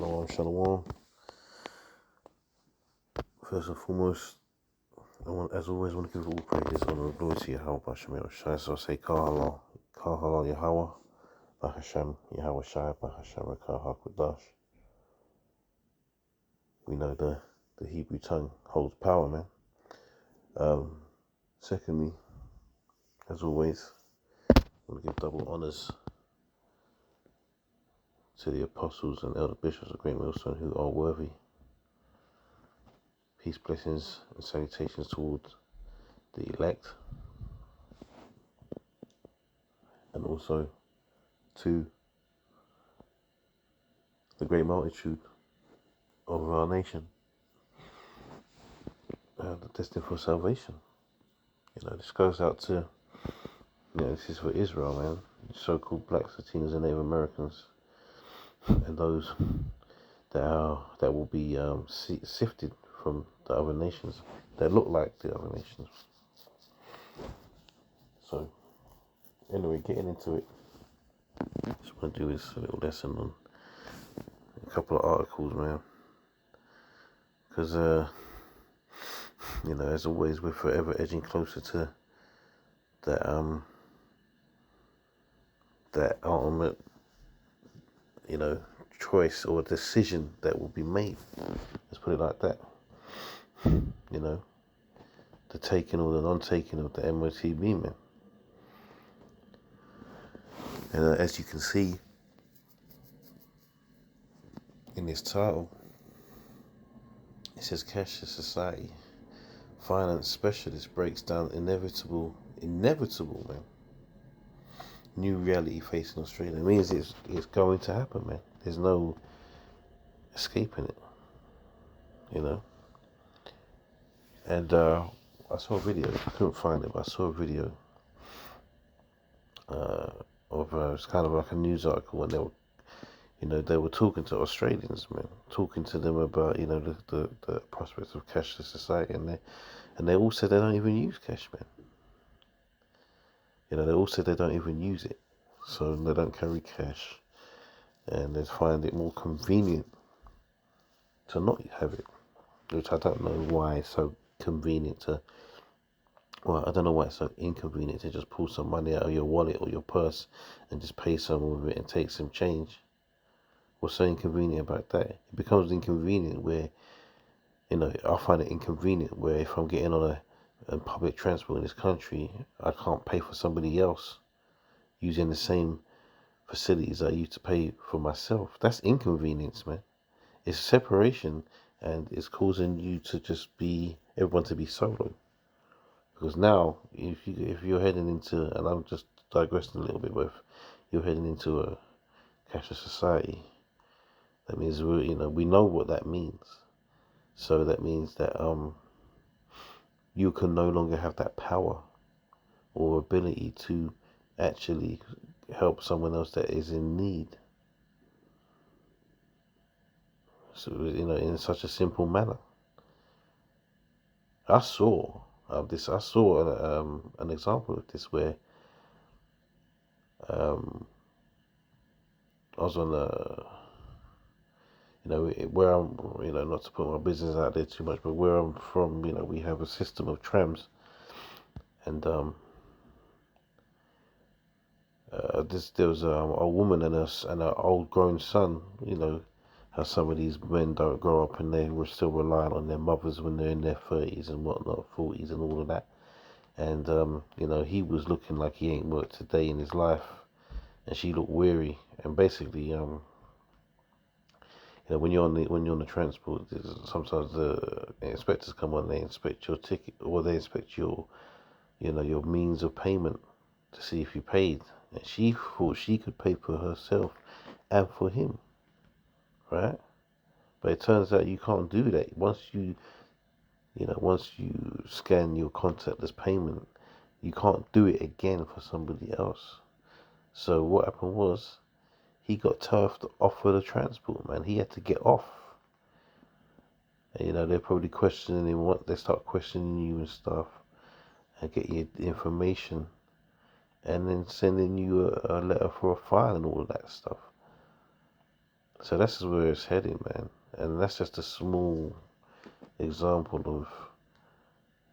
Shalom, shalom. First and foremost, as always, I want to give all praise, honor, and glory to Yahweh, Bashem Yahushai. So I say, Kah halal Yahweh, Bahashem Yahweh Shai, Bahashem Rekah HaKadosh. We know the Hebrew tongue holds power, man. Secondly, as always, I want to give double honors to the apostles and elder bishops of Great Millstone who are worthy. Peace, blessings, and salutations towards the elect, and also to the great multitude of our nation, destined for salvation. This goes out to, this is for Israel, man. So-called blacks, Latinos, and Native Americans, and those that will be sifted from the other nations that look like the other nations. So, anyway, getting into it, what I'm going to do is a little lesson on a couple of articles, man. Because, as always, we're forever edging closer to that ultimate, choice or decision that will be made. Let's put it like that. The taking or the non-taking of the MOTB, man. And as you can see in this title, it says Cashless Society Finance Specialist breaks down inevitable, man, new reality facing Australia. It means it's going to happen, man. There's no escaping it, And I saw a video, I couldn't find it, but I saw a video of it's kind of like a news article, and they were talking to Australians, man, talking to them about, the prospects of cashless society, and they all said they don't even use cash, man. They all said they don't even use it, so they don't carry cash, and they find it more convenient to not have it, which I don't know why it's so convenient to. Well, I don't know why it's so inconvenient to just pull some money out of your wallet or your purse and just pay someone with it and take some change. What's so inconvenient about that? It becomes inconvenient where, I find it inconvenient where if I'm getting on a public transport in this country, I can't pay for somebody else using the same facilities I used to pay for myself. That's inconvenience, man. It's separation, and it's causing you to just everyone to be solo. Because now, if you're heading into, and I'm just digressing a little bit, but if you're heading into a cashless society, that means we know what that means. So that means that you can no longer have that power or ability to actually help someone else that is in need. So in such a simple manner. I saw an example of this where I was on where I'm, not to put my business out there too much, but where I'm from, we have a system of trams, and there was a woman and her old grown son. How some of these men don't grow up and they were still relying on their mothers when they're in their 30s and whatnot, 40s and all of that. And, he was looking like he ain't worked a day in his life. And she looked weary. And basically, when you're on the transport, sometimes the inspectors come on, they inspect your ticket, or they inspect your means of payment to see if you paid. And she thought she could pay for herself and for him. Right? But it turns out you can't do that. Once you scan your contactless payment, you can't do it again for somebody else. So what happened was, he got turfed off of the transport, man. He had to get off. And, they're probably questioning him. They start questioning you and stuff, and get you information, and then sending you a letter for a fine and all of that stuff. So that's where it's heading, man. And that's just a small example of,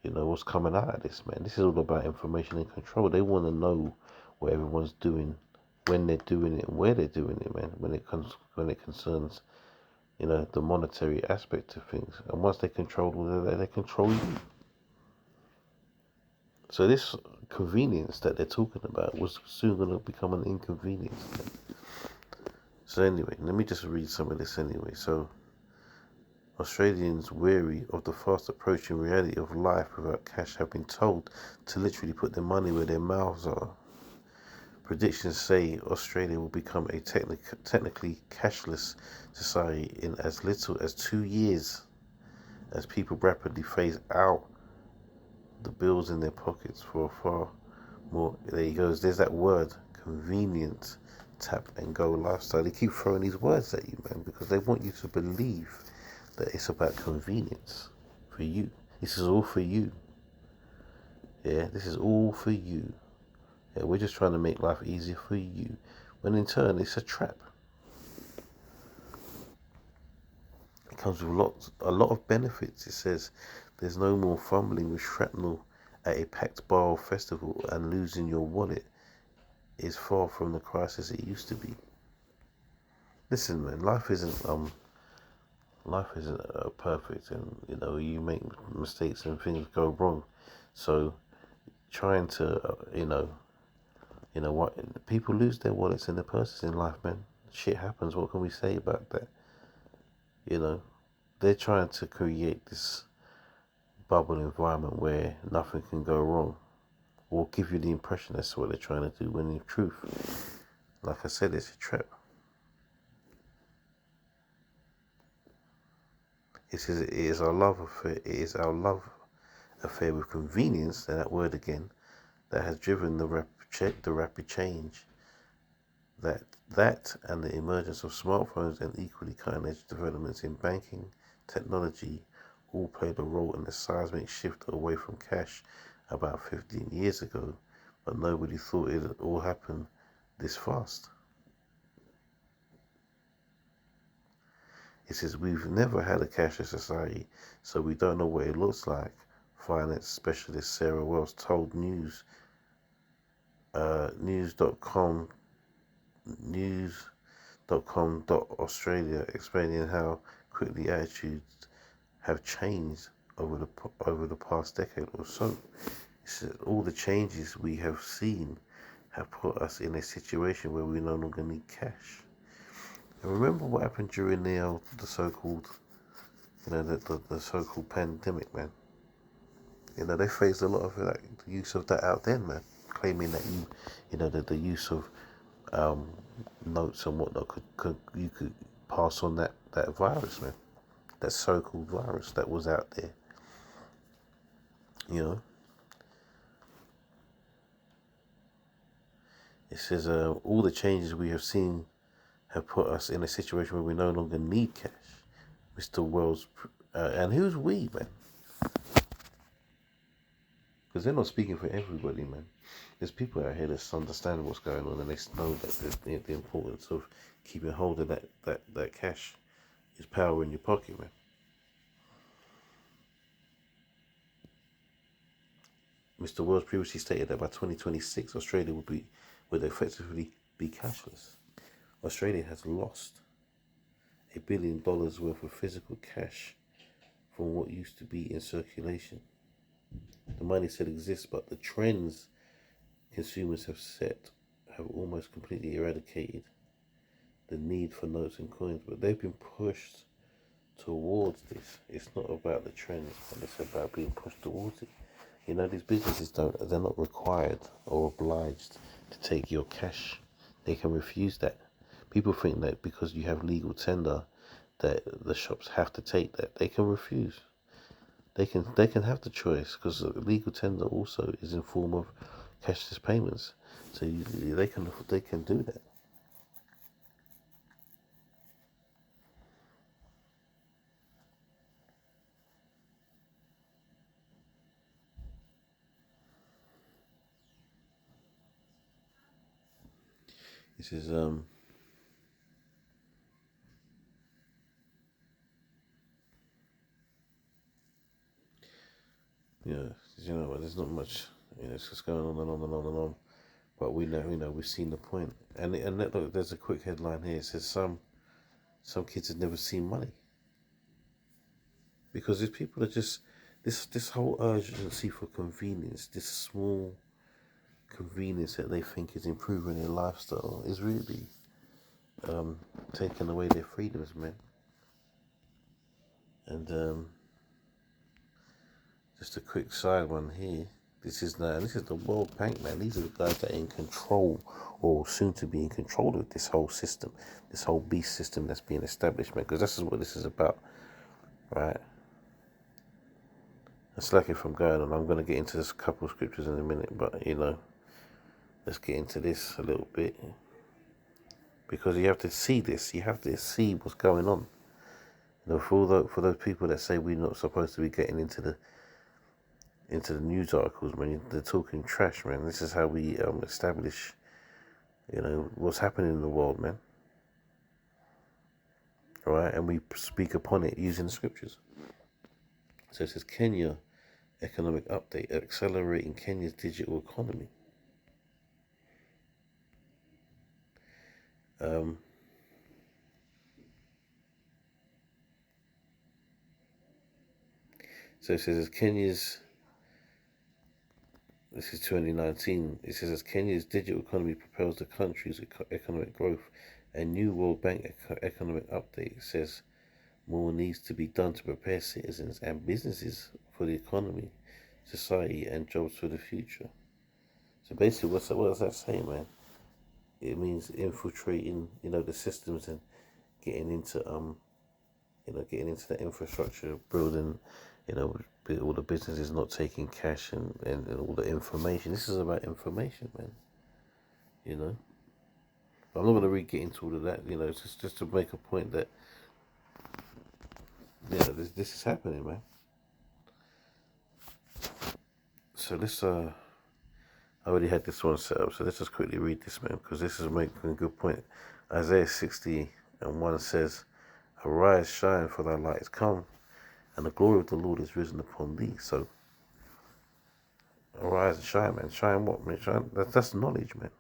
what's coming out of this, man. This is all about information and control. They want to know what everyone's doing, when they're doing it, and where they're doing it, man. When it concerns, the monetary aspect of things. And once they control all of that, they control you. So this convenience that they're talking about was soon going to become an inconvenience. So anyway, let me just read some of this anyway. So Australians weary of the fast approaching reality of life without cash have been told to literally put their money where their mouths are. Predictions say Australia will become a technically cashless society in as little as 2 years, as people rapidly phase out the bills in their pockets for a far more. There he goes. There's that word, convenient, tap and go lifestyle. They keep throwing these words at you, man, because they want you to believe that it's about convenience for you. This is all for you. Yeah, this is all for you. Yeah, we're just trying to make life easier for you. When in turn, it's a trap. It comes with a lot of benefits. It says there's no more fumbling with shrapnel at a packed bar or festival, and losing your wallet is far from the crisis it used to be. Listen, man, life isn't perfect, and you make mistakes and things go wrong. So trying to what, people lose their wallets and their purses in life, man. Shit happens. What can we say about that? They're trying to create this bubble environment where nothing can go wrong, or give you the impression that's what they're trying to do, when in truth, like I said, it's a trap. It is our love affair. It is our love affair with convenience, and that word again, that has driven the rapid change. That and the emergence of smartphones and equally cutting-edge developments in banking technology all played a role in the seismic shift away from cash about 15 years ago, but nobody thought it would all happen this fast. It says, we've never had a cashless society, so we don't know what it looks like. Finance specialist Sarah Wells told news.com Australia, explaining how quickly attitudes have changed over the past decade or so. It says, all the changes we have seen have put us in a situation where we no longer need cash. And remember what happened during the so-called, the so-called pandemic, man. They faced a lot of the use of that out then, man, claiming that that the use of notes and whatnot you could pass on that virus, man, that so-called virus that was out there. It says all the changes we have seen have put us in a situation where we no longer need cash. Mr. Wells, and who's we, man? Because they're not speaking for everybody, man. There's people out here that understand what's going on, and they know that the importance of keeping hold of that cash is power in your pocket, man. Mr. Wells previously stated that by 2026, Australia would effectively be cashless. Australia has lost $1 billion worth of physical cash from what used to be in circulation. The money still exists, but the trends consumers have set have almost completely eradicated the need for notes and coins. But they've been pushed towards this. It's not about the trends, but it's about being pushed towards it. These businesses they're not required or obliged to take your cash. They can refuse that. People think that because you have legal tender that the shops have to take that. They can refuse. They can have the choice, because legal tender also is in form of cashless payments. So they can do that. This is there's not much. It's just going on and on and on and on. But we know, we've seen the point. And look, there's a quick headline here. It says some kids have never seen money because these people are just this whole urgency for convenience, this small convenience that they think is improving their lifestyle is really taking away their freedoms, man. And just a quick side one here. This is the World Bank, man. These are the guys that are in control, or soon to be in control of this whole system, this whole beast system that's being established, man. Because this is what this is about, right? It's like if I'm going on, I'm going to get into this couple of scriptures in a minute, but let's get into this a little bit, because you have to see this. You have to see what's going on. For those people that say we're not supposed to be getting into the news articles, man, they're talking trash, man. This is how we establish, what's happening in the world, man. All right, and we speak upon it using the scriptures. So it says Kenya economic update, accelerating Kenya's digital economy. So it says this is 2019, it says as Kenya's digital economy propels the country's economic growth, a new World Bank economic update says more needs to be done to prepare citizens and businesses for the economy, society, and jobs for the future. So basically, what does that say, man? It means infiltrating, the systems and getting into the infrastructure, building, all the businesses not taking cash and all the information. This is about information, man. But I'm not going to really get into all of that. It's just to make a point that this is happening, man. So I already had this one set up. So let's just quickly read this, man, because this is making a good point. Isaiah 60:1 says, "Arise, shine, for thy light is come, and the glory of the Lord is risen upon thee." So, arise and shine, man. Shine what, man? Shine. That's knowledge, man.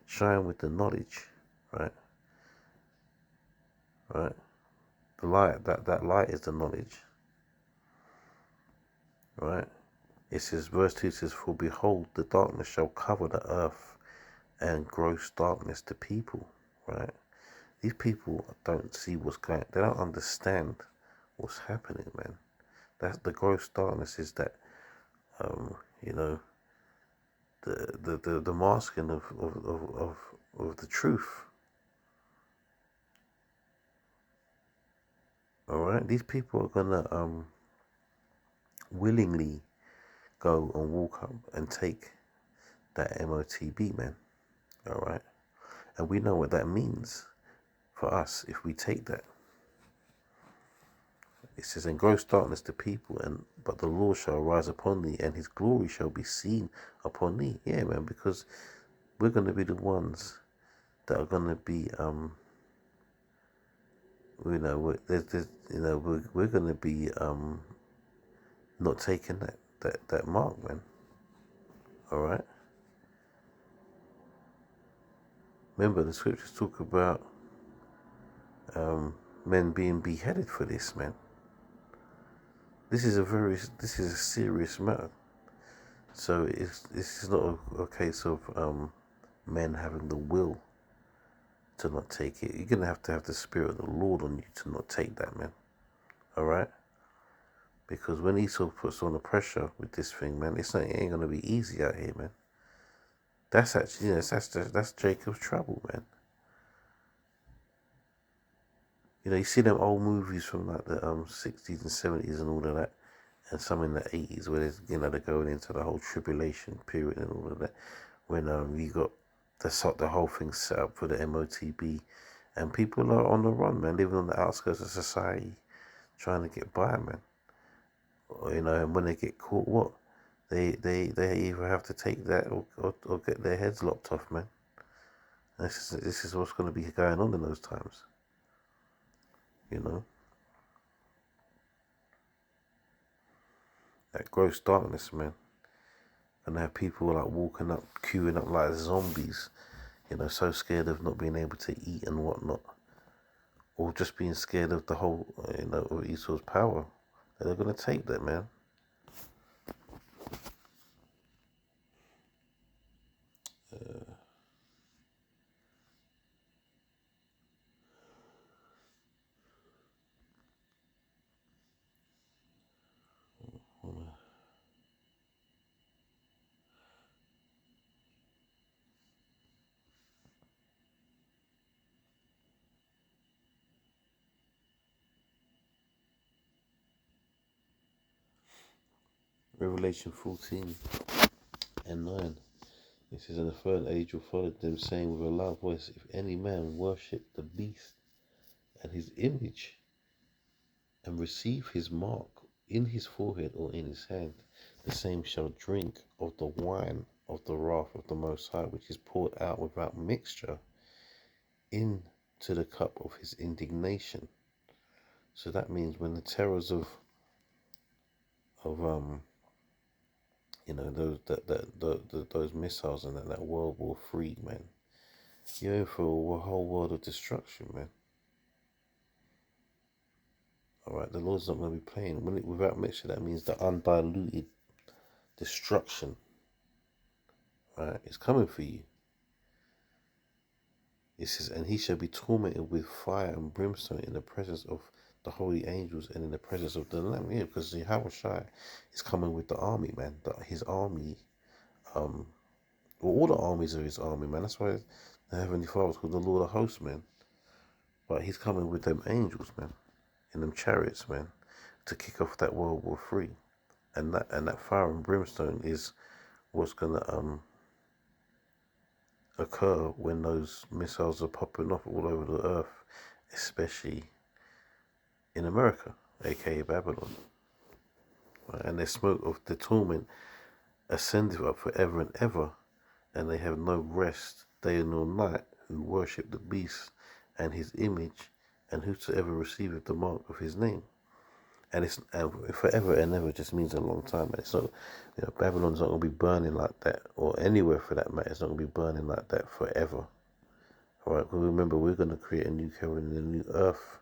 Shine with the knowledge, right? Right. The light. That light is the knowledge, right? It says, verse 2 says, "For behold, the darkness shall cover the earth, and gross darkness the people," right? These people don't see what's going. They don't understand what's happening, man. That's the gross darkness is that, the masking of the truth. All right, these people are gonna willingly go and walk up and take that MOTB, man. All right, and we know what that means for us if we take that. It says, "In gross darkness the people, but the Lord shall arise upon thee, and his glory shall be seen upon thee." Yeah, man, because we're going to be the ones that are going to be, we're going to be not taking that mark, man. All right. Remember, the scriptures talk about men being beheaded for this, man. This is a serious matter. So this is not a case of men having the will to not take it. You're gonna have to have the spirit of the Lord on you to not take that, man. All right. Because when Esau puts on the pressure with this thing, man, it ain't gonna be easy out here, man. That's actually, that's Jacob's trouble, man. You see them old movies from like the 60s and 70s and all of that, and some in the 80s where they're going into the whole tribulation period and all of that, when you got the whole thing set up for the MOTB, and people are on the run, man, living on the outskirts of society, trying to get by, man. And when they get caught, what? They either have to take that or get their heads lopped off, man. This is what's going to be going on in those times. that gross darkness, man. And have people like walking up, queuing up like zombies, so scared of not being able to eat and whatnot, or just being scared of the whole, of Esau's power. And they're gonna take that, man. Revelation 14 and 9. It says, "And the third angel followed them, saying with a loud voice, If any man worship the beast and his image, and receive his mark in his forehead or in his hand, the same shall drink of the wine of the wrath of the Most High, which is poured out without mixture into the cup of his indignation." So that means when the terrors of those missiles and that World War III, man, you're in for a whole world of destruction, man. All right, the Lord's not going to be playing. Without mixture, that means the undiluted destruction. Right, it's coming for you. It says, "And he shall be tormented with fire and brimstone in the presence of the holy angels and in the presence of the Lamb." Yeah, because the Yahushua is coming with the army, man. His army, all the armies of his army, man. That's why the Heavenly Father is called the Lord of Hosts, man. But he's coming with them angels, man, in them chariots, man, to kick off that World War III. And that fire and brimstone is what's gonna occur when those missiles are popping off all over the earth, especially in America, aka Babylon. Right? And the smoke of the torment ascendeth up forever and ever, and they have no rest day nor night who worship the beast and his image, and whosoever receiveth the mark of his name. And it's forever and ever just means a long time. And it's not, Babylon's not going to be burning like that, or anywhere for that matter. It's not going to be burning like that forever. All right, well, remember, we're going to create a new heaven and a new earth.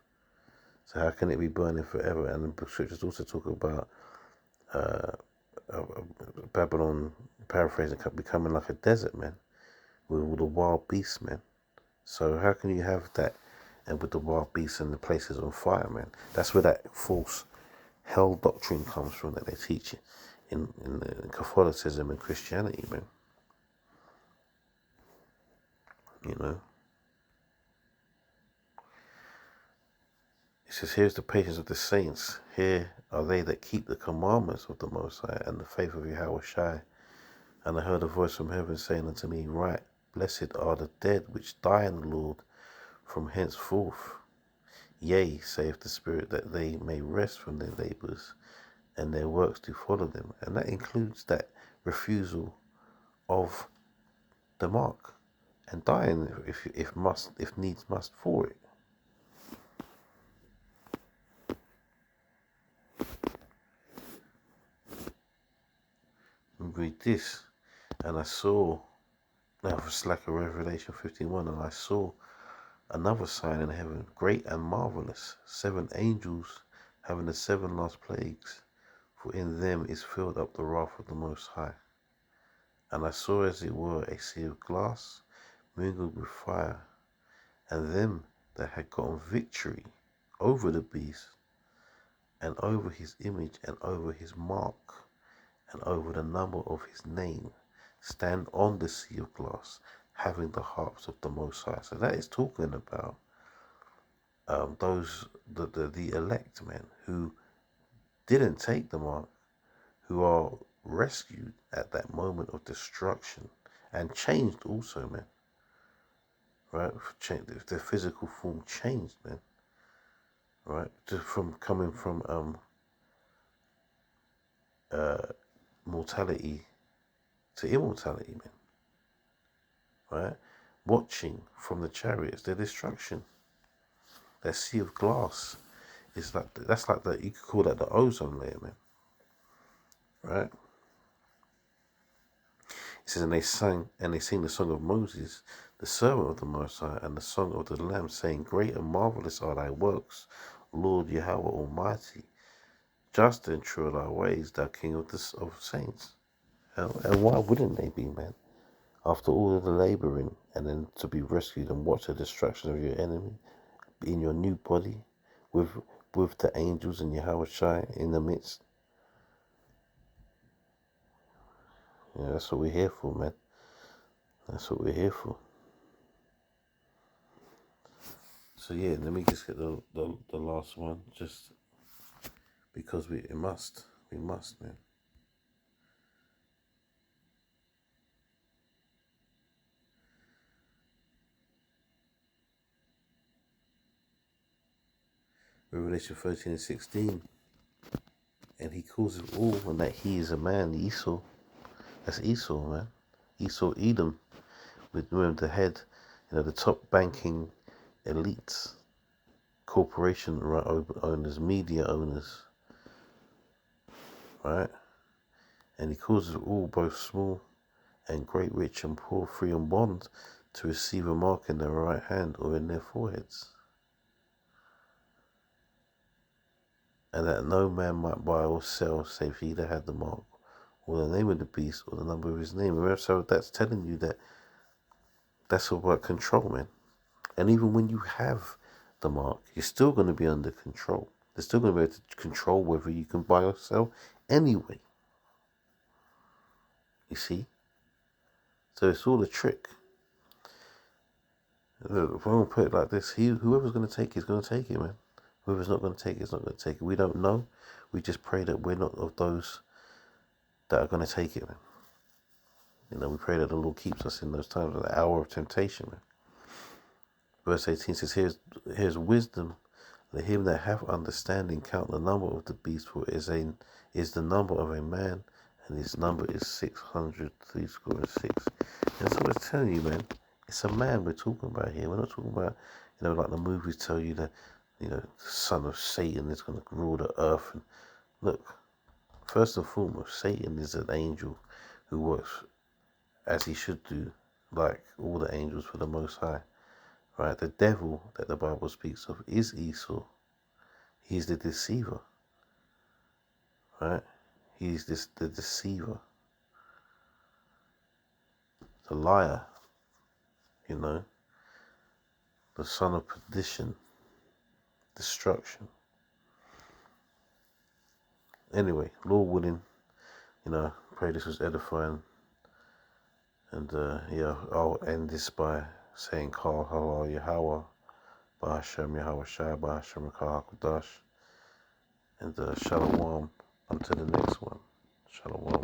So how can it be burning forever? And the scriptures also talk about Babylon, paraphrasing, becoming like a desert, man, with all the wild beasts, man. So how can you have that, and with the wild beasts and the places on fire, man? That's where that false hell doctrine comes from that they teach in Catholicism and Christianity, man. It says, "Here's the patience of the saints. Here are they that keep the commandments of the Most High and the faith of Yahushua. And I heard a voice from heaven saying unto me, Right, blessed are the dead which die in the Lord from henceforth. Yea, saith the Spirit, that they may rest from their labors, and their works do follow them." And that includes that refusal of the mark and dying if needs must for it. And read this. "And I saw," now it's like a Revelation 51, "and I saw another sign in heaven, great and marvelous, 7 angels having the 7 last plagues, for in them is filled up the wrath of the Most High. And I saw as it were a sea of glass mingled with fire, and them that had gotten victory over the beast, and over his image, and over his mark, and over the number of his name, stand on the sea of glass, having the harps of the Most High." So that is talking about those the elect, men, who didn't take the mark, who are rescued at that moment of destruction and changed also, man. Right, their physical form changed, man. Right, just from coming from mortality to immortality, man. Right, watching from the chariots their destruction. That sea of glass is that's like you could call that the ozone layer, man. Right? It says, and they sang the song of Moses, the servant of the Most High, and the song of the Lamb, saying, Great and marvelous are thy works, Lord Yahweh Almighty. Just and true are thy ways, thou King of saints. And why wouldn't they be, man? After all of the laboring, and then to be rescued and watch the destruction of your enemy in your new body, with the angels and Yahweh Shai in the midst. Yeah, that's what we're here for, man. That's what we're here for. So yeah, let me just get the last one, just because we must, man. Revelation 13:16, and he calls it all, and that he is a man, Esau. That's Esau, man. Esau, Edom, with the head, the top banking elites, corporation owners, media owners, right? And he causes all, both small and great, rich and poor, free and bond, to receive a mark in their right hand or in their foreheads, and that no man might buy or sell save he that had the mark, or the name of the beast, or the number of his name. Remember, so that's telling you that that's all about control, man. And even when you have the mark, you're still going to be under control. They're still going to be able to control whether you can buy or sell anyway. You see? So it's all a trick. If I'm going to put it like this, whoever's going to take it is going to take it, man. Whoever's not going to take it is not going to take it. We don't know. We just pray that we're not of those that are going to take it, man. We pray that the Lord keeps us in those times, of the hour of temptation, man. Verse 18 says, here's wisdom. Let him that hath understanding count the number of the beast, for it is the number of a man, and his number is 666. And so it's telling you, man, it's a man we're talking about here. We're not talking about, like the movies tell you that, the son of Satan is going to rule the earth. And look, first and foremost, Satan is an angel who works as he should do, like all the angels for the Most High. Right? The devil that the Bible speaks of is Esau. He's the deceiver. Right? He's the deceiver. The liar. The son of perdition. Destruction. Anyway, Lord willing, pray this was edifying. And I'll end this by saying, Kal Halal Yahweh, Bahashem Yahweh Shai, Bahashem Rekah HaKadosh, and Shalom until the next one. Shalom.